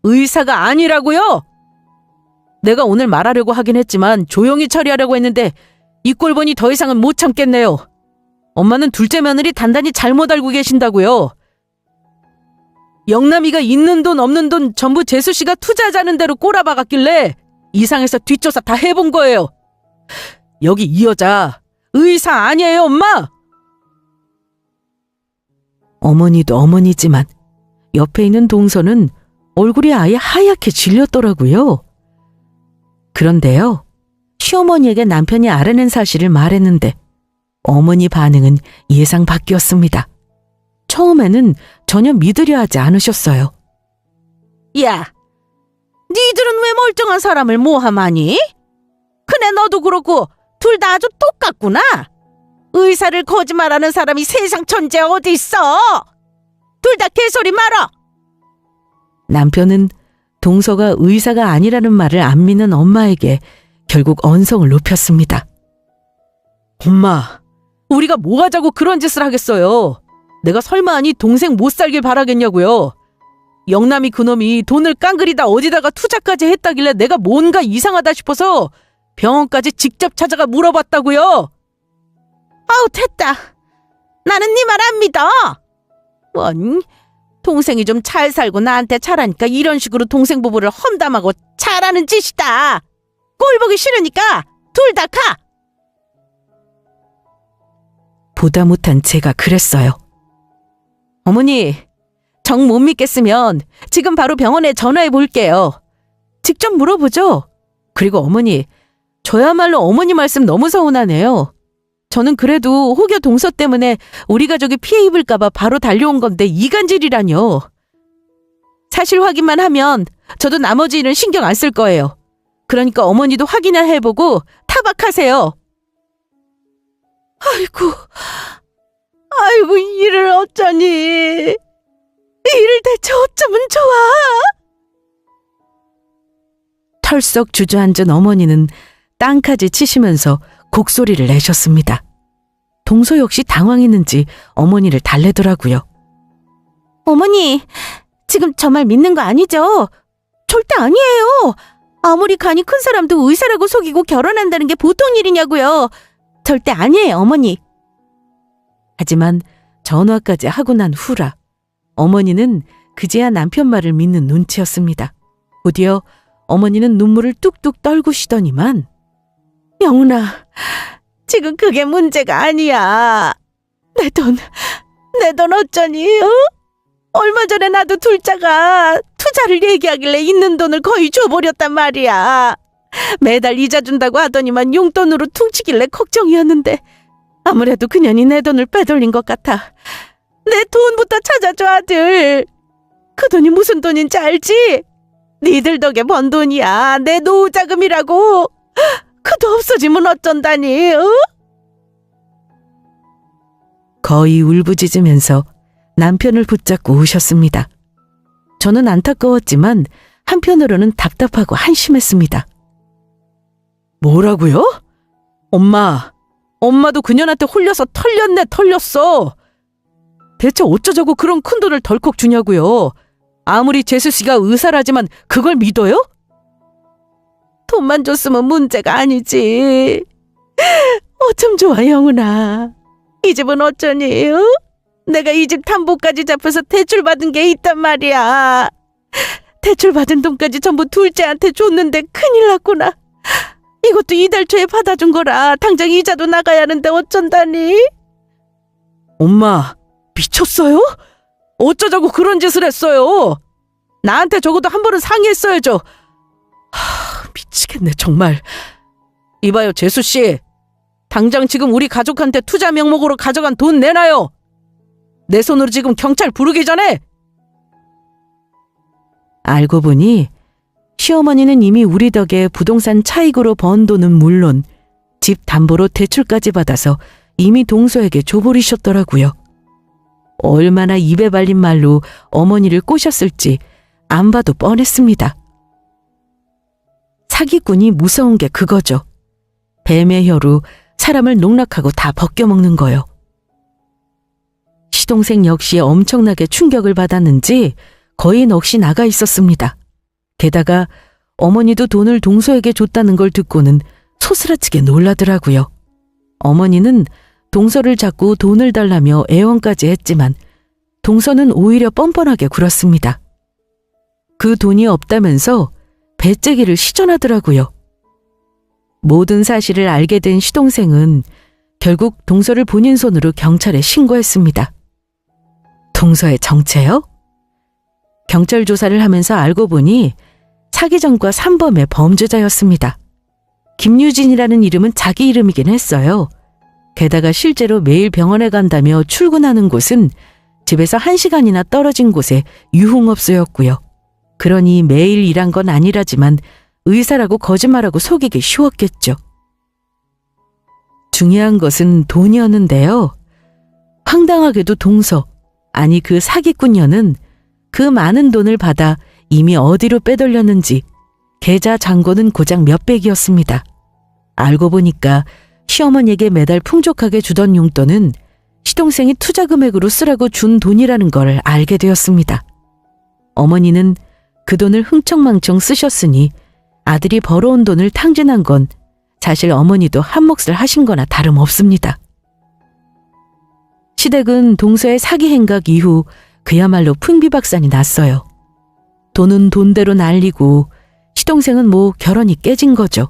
의사가 아니라고요. 내가 오늘 말하려고 하긴 했지만 조용히 처리하려고 했는데 이 꼴 보니 더 이상은 못 참겠네요. 엄마는 둘째 며느리 단단히 잘못 알고 계신다고요. 영남이가 있는 돈 없는 돈 전부 재수씨가 투자하자는 대로 꼬라박았길래 이상해서 뒷조사 다 해본 거예요. 여기 이 여자 의사 아니에요, 엄마? 어머니도 어머니지만 옆에 있는 동서는 얼굴이 아예 하얗게 질렸더라고요. 그런데요, 시어머니에게 남편이 알아낸 사실을 말했는데 어머니 반응은 예상 밖이었습니다. 처음에는 전혀 믿으려 하지 않으셨어요. 야, 니들은 왜 멀쩡한 사람을 모함하니? 그네 너도 그렇고 둘 다 아주 똑같구나. 의사를 거짓말하는 사람이 세상 천지에 어디 있어? 둘 다 개소리 말어. 남편은 동서가 의사가 아니라는 말을 안 믿는 엄마에게 결국 언성을 높였습니다. 엄마, 우리가 뭐 하자고 그런 짓을 하겠어요. 내가 설마 아니 동생 못 살길 바라겠냐고요. 영남이 그놈이 돈을 깡그리다 어디다가 투자까지 했다길래 내가 뭔가 이상하다 싶어서 병원까지 직접 찾아가 물어봤다고요. 아우, 됐다. 나는 네 말 안 믿어. 뭔, 동생이 좀 잘 살고 나한테 잘하니까 이런 식으로 동생 부부를 험담하고 잘하는 짓이다. 꼴 보기 싫으니까 둘 다 가. 보다 못한 제가 그랬어요. 어머니, 정 못 믿겠으면 지금 바로 병원에 전화해 볼게요. 직접 물어보죠. 그리고 어머니, 저야말로 어머니 말씀 너무 서운하네요. 저는 그래도 혹여 동서 때문에 우리 가족이 피해 입을까봐 바로 달려온 건데 이간질이라뇨. 사실 확인만 하면 저도 나머지 일은 신경 안 쓸 거예요. 그러니까 어머니도 확인을 해보고 타박하세요. 아이고, 일을 어쩌니. 일을 대체 어쩌면 좋아. 털썩 주저앉은 어머니는 땅까지 치시면서 곡소리를 내셨습니다. 동서 역시 당황했는지 어머니를 달래더라고요. 어머니, 지금 저 말 믿는 거 아니죠? 절대 아니에요. 아무리 간이 큰 사람도 의사라고 속이고 결혼한다는 게 보통 일이냐고요. 절대 아니에요, 어머니. 하지만 전화까지 하고 난 후라 어머니는 그제야 남편 말을 믿는 눈치였습니다. 곧이어 어머니는 눈물을 뚝뚝 떨구시더니만 영훈아, 지금 그게 문제가 아니야. 내 돈 어쩌니? 어? 얼마 전에 나도 둘째가 투자를 얘기하길래 있는 돈을 거의 줘버렸단 말이야. 매달 이자 준다고 하더니만 용돈으로 퉁치길래 걱정이었는데 아무래도 그년이 내 돈을 빼돌린 것 같아. 내 돈부터 찾아줘, 아들. 그 돈이 무슨 돈인지 알지? 니들 덕에 번 돈이야. 내 노후 자금이라고. 그도 없어지면 어쩐다니, 어? 거의 울부짖으면서 남편을 붙잡고 우셨습니다. 저는 안타까웠지만 한편으로는 답답하고 한심했습니다. 뭐라고요? 엄마도 그년한테 홀려서 털렸어. 대체 어쩌자고 그런 큰 돈을 덜컥 주냐고요. 아무리 재수 씨가 의사라지만 그걸 믿어요? 돈만 줬으면 문제가 아니지. 어쩜 좋아, 영훈아. 이 집은 어쩌니? 어? 내가 이 집 담보까지 잡혀서 대출받은 게 있단 말이야. 대출받은 돈까지 전부 둘째한테 줬는데 큰일 났구나. 이것도 이달 초에 받아준 거라 당장 이자도 나가야 하는데 어쩐다니? 엄마, 미쳤어요? 어쩌자고 그런 짓을 했어요? 나한테 적어도 한 번은 상의했어야죠. 미치겠네 정말. 이봐요, 재수씨. 당장 지금 우리 가족한테 투자 명목으로 가져간 돈 내놔요. 내 손으로 지금 경찰 부르기 전에. 알고 보니 시어머니는 이미 우리 덕에 부동산 차익으로 번 돈은 물론 집 담보로 대출까지 받아서 이미 동서에게 줘버리셨더라고요. 얼마나 입에 발린 말로 어머니를 꼬셨을지 안 봐도 뻔했습니다. 사기꾼이 무서운 게 그거죠. 뱀의 혀로 사람을 농락하고 다 벗겨먹는 거요. 시동생 역시 엄청나게 충격을 받았는지 거의 넋이 나가 있었습니다. 게다가 어머니도 돈을 동서에게 줬다는 걸 듣고는 소스라치게 놀라더라고요. 어머니는 동서를 잡고 돈을 달라며 애원까지 했지만 동서는 오히려 뻔뻔하게 굴었습니다. 그 돈이 없다면서 배째기를 시전하더라고요. 모든 사실을 알게 된 시동생은 결국 동서를 본인 손으로 경찰에 신고했습니다. 동서의 정체요? 경찰 조사를 하면서 알고 보니 사기전과 산범의 범죄자였습니다. 김유진이라는 이름은 자기 이름이긴 했어요. 게다가 실제로 매일 병원에 간다며 출근하는 곳은 집에서 1시간이나 떨어진 곳에 유흥업소였고요. 그러니 매일 일한 건 아니라지만 의사라고 거짓말하고 속이기 쉬웠겠죠. 중요한 것은 돈이었는데요. 황당하게도 동서, 아니 그 사기꾼녀는 그 많은 돈을 받아 이미 어디로 빼돌렸는지 계좌 잔고는 고작 몇백이었습니다. 알고 보니까 시어머니에게 매달 풍족하게 주던 용돈은 시동생이 투자 금액으로 쓰라고 준 돈이라는 걸 알게 되었습니다. 어머니는 그 돈을 흥청망청 쓰셨으니 아들이 벌어온 돈을 탕진한 건 사실 어머니도 한 몫을 하신 거나 다름없습니다. 시댁은 동서의 사기 행각 이후 그야말로 풍비박산이 났어요. 돈은 돈대로 날리고 시동생은 뭐 결혼이 깨진 거죠.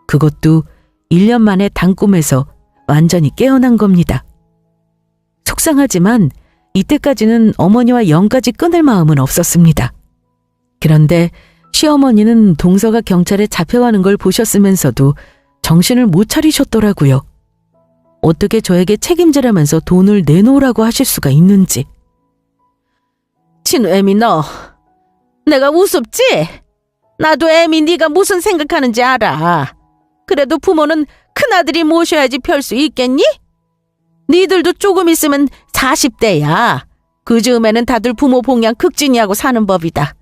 그것도 1년 만에 단꿈에서 완전히 깨어난 겁니다. 속상하지만 이때까지는 어머니와 영까지 끊을 마음은 없었습니다. 그런데 시어머니는 동서가 경찰에 잡혀가는 걸 보셨으면서도 정신을 못 차리셨더라고요. 어떻게 저에게 책임지라면서 돈을 내놓으라고 하실 수가 있는지. 친애미 너, 내가 우습지? 나도 애미 네가 무슨 생각하는지 알아. 그래도 부모는 큰아들이 모셔야지 펼 수 있겠니? 니들도 조금 있으면 40대야. 그 즈음에는 다들 부모 봉양 극진이하고 사는 법이다.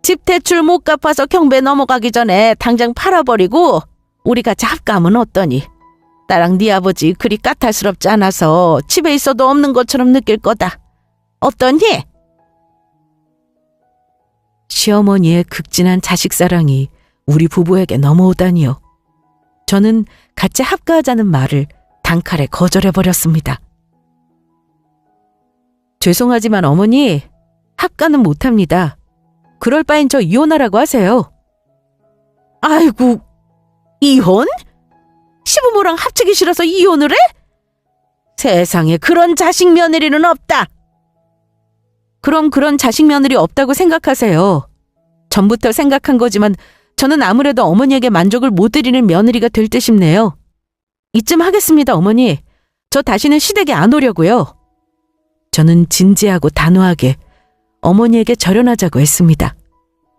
집 대출 못 갚아서 경배 넘어가기 전에 당장 팔아버리고 우리 같이 합가하면 어떠니? 나랑 네 아버지 그리 까탈스럽지 않아서 집에 있어도 없는 것처럼 느낄 거다. 어떠니? 시어머니의 극진한 자식사랑이 우리 부부에게 넘어오다니요. 저는 같이 합가하자는 말을 단칼에 거절해버렸습니다. 죄송하지만 어머니, 합가는 못합니다. 그럴 바엔 저 이혼하라고 하세요. 아이고, 이혼? 시부모랑 합치기 싫어서 이혼을 해? 세상에 그런 자식 며느리는 없다. 그럼 그런 자식 며느리 없다고 생각하세요. 전부터 생각한 거지만 저는 아무래도 어머니에게 만족을 못 드리는 며느리가 될 듯 싶네요. 이쯤 하겠습니다, 어머니. 저 다시는 시댁에 안 오려고요. 저는 진지하고 단호하게 어머니에게 절연하자고 했습니다.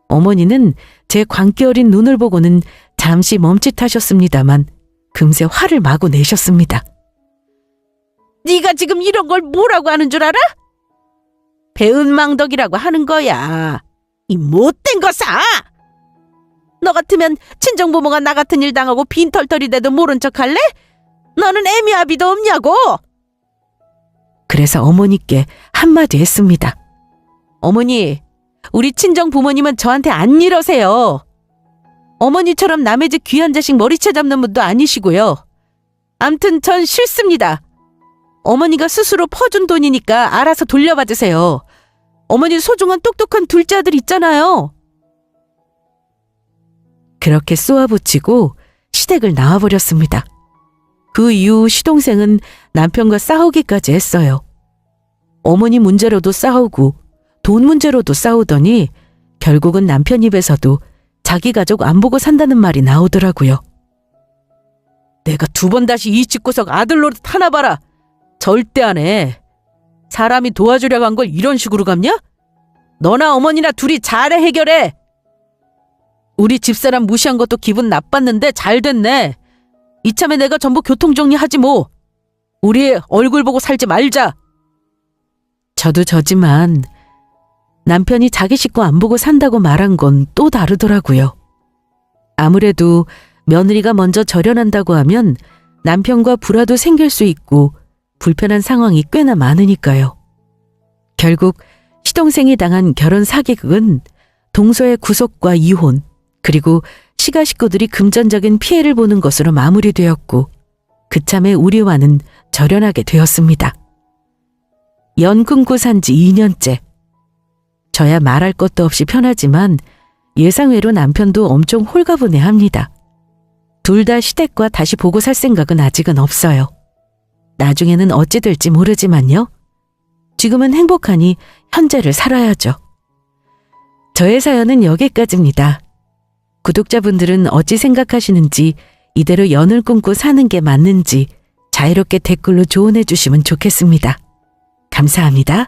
어머니는 제 광기 어린 눈을 보고는 잠시 멈칫하셨습니다만 금세 화를 마구 내셨습니다. 네가 지금 이런 걸 뭐라고 하는 줄 알아? 배은망덕이라고 하는 거야. 이 못된 거사! 너 같으면 친정부모가 나 같은 일 당하고 빈털털이 돼도 모른 척 할래? 너는 애미아비도 없냐고! 그래서 어머니께 한마디 했습니다. 어머니, 우리 친정 부모님은 저한테 안 이러세요. 어머니처럼 남의 집 귀한 자식 머리채 잡는 분도 아니시고요. 암튼 전 싫습니다. 어머니가 스스로 퍼준 돈이니까 알아서 돌려받으세요. 어머니 소중한 똑똑한 둘째 아들 있잖아요. 그렇게 쏘아붙이고 시댁을 나와버렸습니다. 그 이후 시동생은 남편과 싸우기까지 했어요. 어머니 문제로도 싸우고 돈 문제로도 싸우더니 결국은 남편 입에서도 자기 가족 안 보고 산다는 말이 나오더라고요. 내가 2번 다시 이 집구석 아들 노릇 하나 봐라. 절대 안 해. 사람이 도와주려고 한 걸 이런 식으로 갚냐? 너나 어머니나 둘이 잘해 해결해. 우리 집사람 무시한 것도 기분 나빴는데 잘 됐네. 이참에 내가 전부 교통정리하지 뭐. 우리 얼굴 보고 살지 말자. 저도 저지만 남편이 자기 식구 안 보고 산다고 말한 건 또 다르더라고요. 아무래도 며느리가 먼저 절연한다고 하면 남편과 불화도 생길 수 있고 불편한 상황이 꽤나 많으니까요. 결국 시동생이 당한 결혼 사기극은 동서의 구속과 이혼, 그리고 시가 식구들이 금전적인 피해를 보는 것으로 마무리되었고 그참에 우리와는 절연하게 되었습니다. 연 끊고 산 지 2년째. 저야 말할 것도 없이 편하지만 예상외로 남편도 엄청 홀가분해합니다. 둘 다 시댁과 다시 보고 살 생각은 아직은 없어요. 나중에는 어찌 될지 모르지만요. 지금은 행복하니 현재를 살아야죠. 저의 사연은 여기까지입니다. 구독자분들은 어찌 생각하시는지, 이대로 연을 끊고 사는 게 맞는지 자유롭게 댓글로 조언해 주시면 좋겠습니다. 감사합니다.